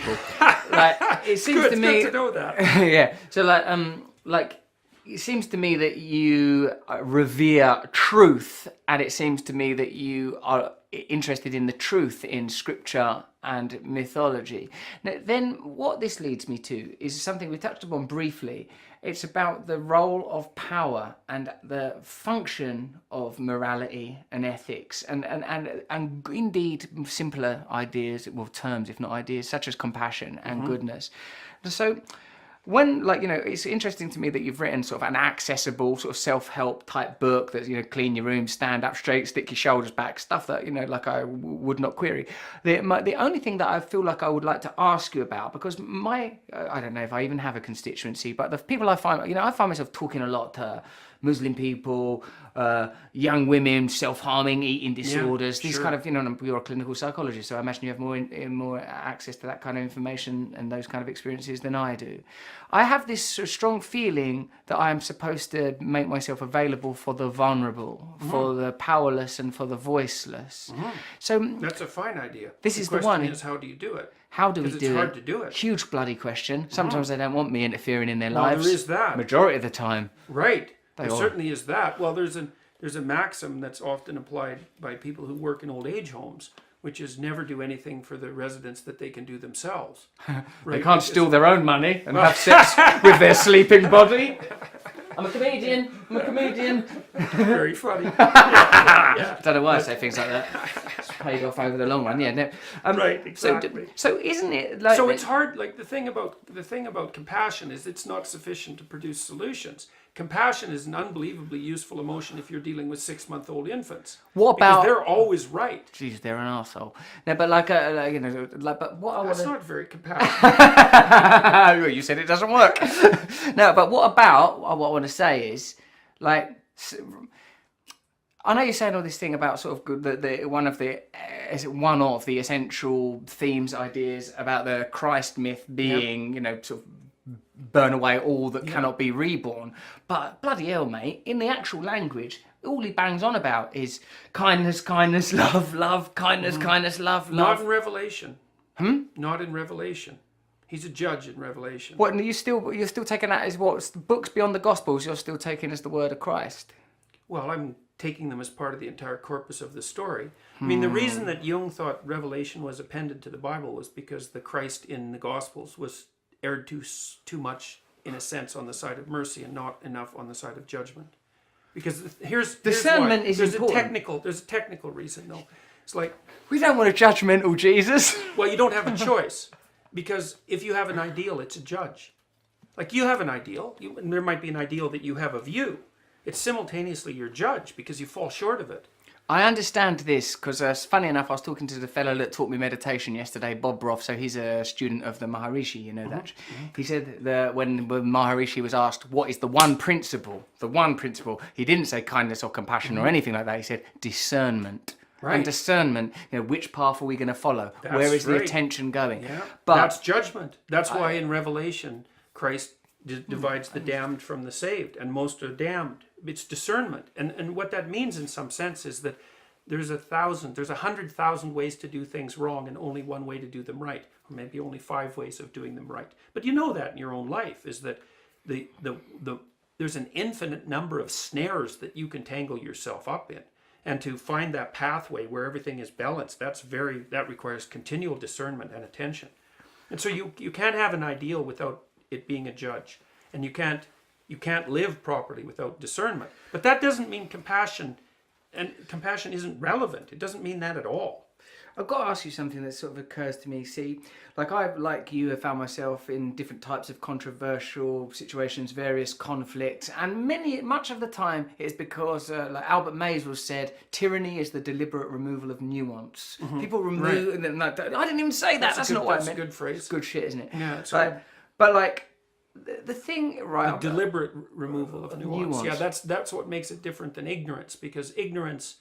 people. Like it seems Good, to me. good to know that. Yeah. So like it seems to me that you revere truth, and it seems to me that you are interested in the truth in scripture and mythology. Now, then what this leads me to is something we touched upon briefly. It's about the role of power and the function of morality and ethics and indeed simpler ideas, well, terms, if not ideas, such as compassion and goodness. So when, like, you know, it's interesting to me that you've written sort of an accessible sort of self-help type book that's, you know, clean your room, stand up straight, stick your shoulders back, stuff that, you know, like I would not query. The only thing that I feel like I would like to ask you about, because I don't know if I even have a constituency, but the people I find, you know, I find myself talking a lot to Muslim people, young women, self-harming, eating disorders, these kind of, you know, you're a clinical psychologist, so I imagine you have more access to that kind of information and those kind of experiences than I do. I have this sort of strong feeling that I am supposed to make myself available for the vulnerable, for the powerless and for the voiceless. So That's a fine idea. This is the one. The question is, how do you do it? How do we do it? It's hard to do it. Huge bloody question. Sometimes they don't want me interfering in their Well, lives. there is that. Majority of the time. Right. There are. certainly is that. Well, there's a maxim that's often applied by people who work in old age homes, which is never do anything for the residents that they can do themselves. They Right? can't steal their own money and have sex with their sleeping body. I'm a comedian. Very funny. I don't know why I say things like that. It's paid off over the long run. Yeah. No. Right. Exactly. So isn't it like? So it's hard. Like the thing about compassion is it's not sufficient to produce solutions. Compassion is an unbelievably useful emotion if you're dealing with 6-month-old infants. What about? Because they're always right. Jeez, they're an arsehole. No, but like you know, like, but what I want That's to. not very compassionate. You said it doesn't work. No, but what about? What I want to say is, like, I know you're saying all this thing about sort of one of the essential themes, ideas about the Christ myth being, you know, sort of burn away all that cannot be reborn. But bloody hell, mate, in the actual language, all he bangs on about is kindness, kindness, love, love, kindness, kindness, love, love. Not in Revelation. Not in Revelation. He's a judge in Revelation. What? And you're still taking that as what books beyond the Gospels? You're still taking as the word of Christ. Well, I'm taking them as part of the entire corpus of the story. I mean, the reason that Jung thought Revelation was appended to the Bible was because the Christ in the Gospels was erred too much, in a sense, on the side of mercy and not enough on the side of judgment. Because here's discernment why. is important. There's a technical reason, though. It's like, we don't want a judgmental Jesus. well, you don't have a choice. Because if you have an ideal, it's a judge. Like, you have an ideal, and there might be an ideal that you have of you. It's simultaneously your judge because you fall short of it. I understand this because, funny enough, I was talking to the fellow that taught me meditation yesterday, Bob Roth. So he's a student of the Maharishi, you know that. He said that when Maharishi was asked, what is the one principle, he didn't say kindness or compassion or anything like that. He said discernment. Right. And discernment, you know, which path are we going to follow? That's Where is the right. attention going? Yeah. But that's judgment. That's why in Revelation, Christ divides the damned from the saved, and most are damned. It's discernment. And what that means in some sense is that there's 100,000 ways to do things wrong and only one way to do them right, or maybe only 5 ways of doing them right. But you know that in your own life, is that there's an infinite number of snares that you can tangle yourself up in. And to find that pathway where everything is balanced, that requires continual discernment and attention. And so you can't have an ideal without it being a judge. And you can't live properly without discernment. But that doesn't mean compassion, and compassion isn't relevant. It doesn't mean that at all. I've got to ask you something that sort of occurs to me. See, like you, have found myself in different types of controversial situations, various conflicts, and much of the time it's because, like Albert Mays was said, tyranny is the deliberate removal of nuance. People remove, and then, like, I didn't even say that. That's not what I meant. That's a good phrase. It's good shit, isn't it? Yeah, it's but like the thing, right? The deliberate removal of nuance. Yeah, that's what makes it different than ignorance, because ignorance,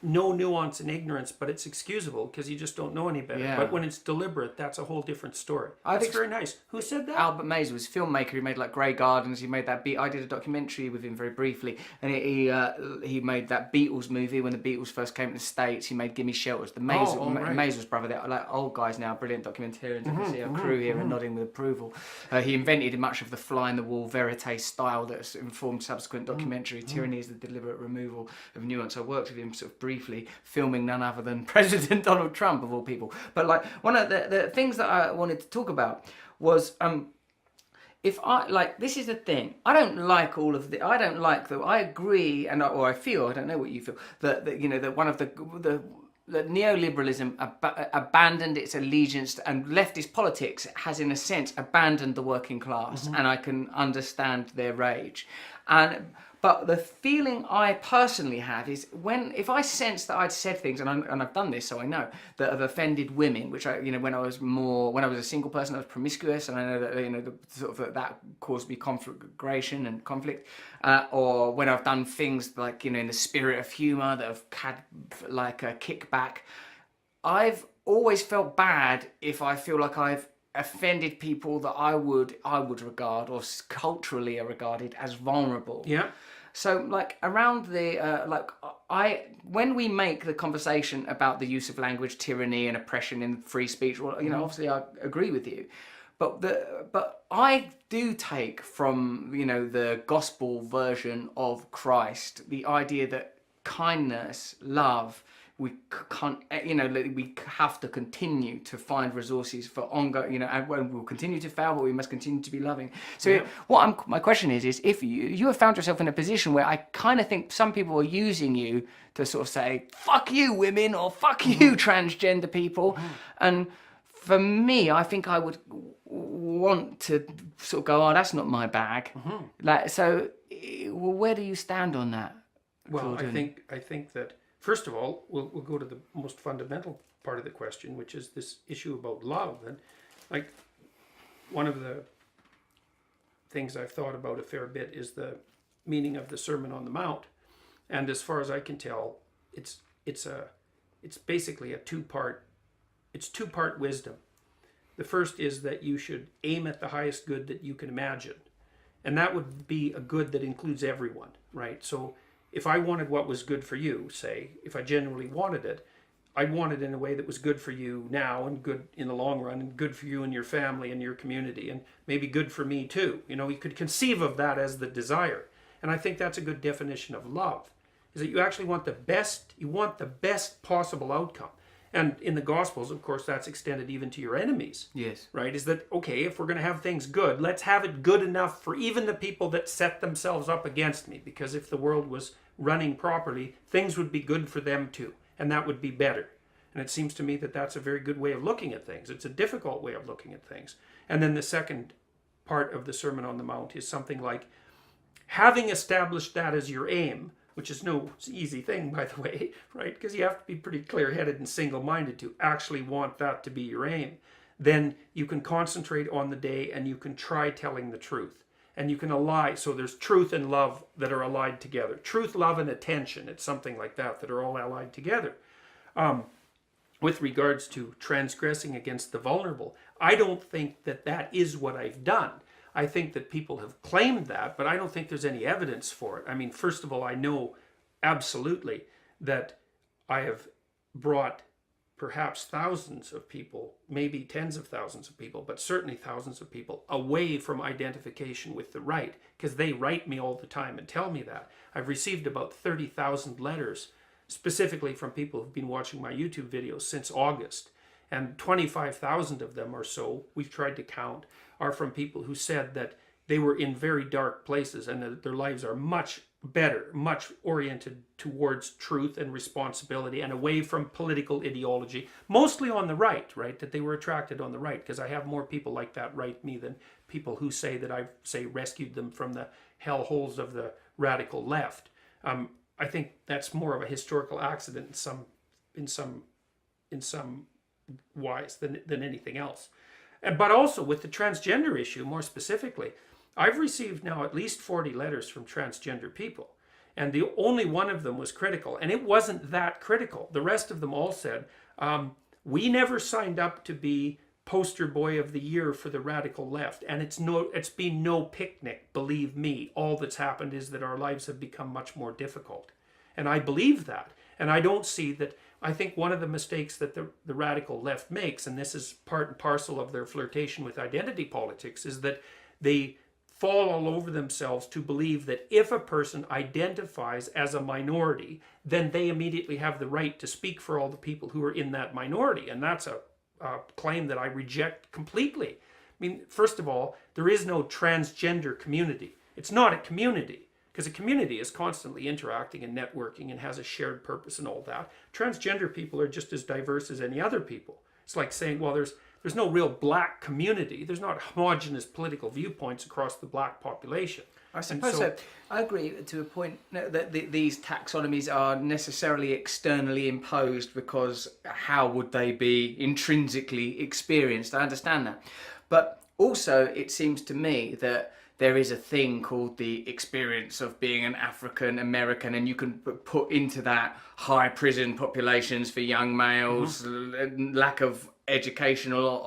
no nuance and ignorance, but it's excusable because you just don't know any better. Yeah. But when it's deliberate, that's a whole different story. That's very nice. Who said that? Albert Mays was a filmmaker. He made like Grey Gardens. He made that I did a documentary with him very briefly, and he made that Beatles movie when the Beatles first came to the States. He made Gimme Shelters. The Mays' brother. They're like old guys now, brilliant documentarians. I can see our crew here and nodding with approval. He invented much of the fly-in-the-wall verite style that's informed subsequent documentary. Tyranny is the deliberate removal of nuance. I worked with him sort of briefly, filming none other than President Donald Trump of all people. But like one of the things that I wanted to talk about was if I like, this is the thing, I don't like all of the, I agree, or I feel, I don't know what you feel, that you know, that one of the neoliberalism abandoned its allegiance, and leftist politics has in a sense abandoned the working class, and I can understand their rage. But the feeling I personally have is if I sense that I'd said things, and I've done this, so I know, that have offended women, which when I was a single person, I was promiscuous, and I know that that caused me conflagration and conflict, or when I've done things like, in the spirit of humour that have had like a kickback, I've always felt bad if I feel like I've offended people that I would regard, or culturally are regarded as vulnerable. Yeah. So like around when we make the conversation about the use of language, tyranny and oppression in free speech, well, obviously I agree with you, but I do take from the gospel version of Christ the idea that kindness, love, we can't, we have to continue to find resources for ongoing, and we'll continue to fail, but we must continue to be loving. So my question is if you have found yourself in a position where I kind of think some people are using you to sort of say, fuck you women, or fuck you transgender people. And for me, I think I would want to sort of go, oh, that's not my bag. Where do you stand on that? Well, Gordon? I think that, first of all, we'll go to the most fundamental part of the question, which is this issue about love. And like, one of the things I've thought about a fair bit is the meaning of the Sermon on the Mount. And as far as I can tell, it's basically two-part wisdom. The first is that you should aim at the highest good that you can imagine. And that would be a good that includes everyone, right? So if I wanted what was good for you, say, if I genuinely wanted it, I'd want it in a way that was good for you now and good in the long run, and good for you and your family and your community, and maybe good for me too. You could conceive of that as the desire. And I think that's a good definition of love, is that you actually want the best possible outcome. And in the Gospels, of course, that's extended even to your enemies. Yes. Right? Is that, okay, if we're going to have things good, let's have it good enough for even the people that set themselves up against me. Because if the world was running properly, things would be good for them too. And that would be better. And it seems to me that that's a very good way of looking at things. It's a difficult way of looking at things. And then the second part of the Sermon on the Mount is something like, having established that as your aim, which is no easy thing, by the way, right? Because you have to be pretty clear-headed and single-minded to actually want that to be your aim. Then you can concentrate on the day, and you can try telling the truth. And you can ally, so there's truth and love that are allied together. Truth, love, and attention, it's something like that are all allied together. With regards to transgressing against the vulnerable, I don't think that is what I've done. I think that people have claimed that, but I don't think there's any evidence for it. I mean, first of all, I know absolutely that I have brought perhaps thousands of people, maybe tens of thousands of people, but certainly thousands of people away from identification with the right, because they write me all the time and tell me that. I've received about 30,000 letters, specifically from people who've been watching my YouTube videos since August. And 25,000 of them or so, we've tried to count, are from people who said that they were in very dark places and that their lives are much better, much oriented towards truth and responsibility and away from political ideology, mostly on the right, that they were attracted on the right, because I have more people like that write me than people who say that I've, rescued them from the hellholes of the radical left. I think that's more of a historical accident in some wise than anything else. But also with the transgender issue, more specifically, I've received now at least 40 letters from transgender people. And the only one of them was critical, and it wasn't that critical. The rest of them all said, we never signed up to be poster boy of the year for the radical left, and it's been no picnic, believe me. All that's happened is that our lives have become much more difficult. And I believe that. And I don't see that. I think one of the mistakes that the radical left makes, and this is part and parcel of their flirtation with identity politics, is that they fall all over themselves to believe that if a person identifies as a minority, then they immediately have the right to speak for all the people who are in that minority. And that's a claim that I reject completely. I mean, first of all, there is no transgender community. It's not a community, because a community is constantly interacting and networking and has a shared purpose and all that. Transgender people are just as diverse as any other people. It's like saying, well, there's no real black community. There's not homogenous political viewpoints across the black population. I suppose so. I agree to a point that these taxonomies are necessarily externally imposed, because how would they be intrinsically experienced? I understand that. But also, it seems to me that there is a thing called the experience of being an African American, and you can put into that high prison populations for young males, lack of educational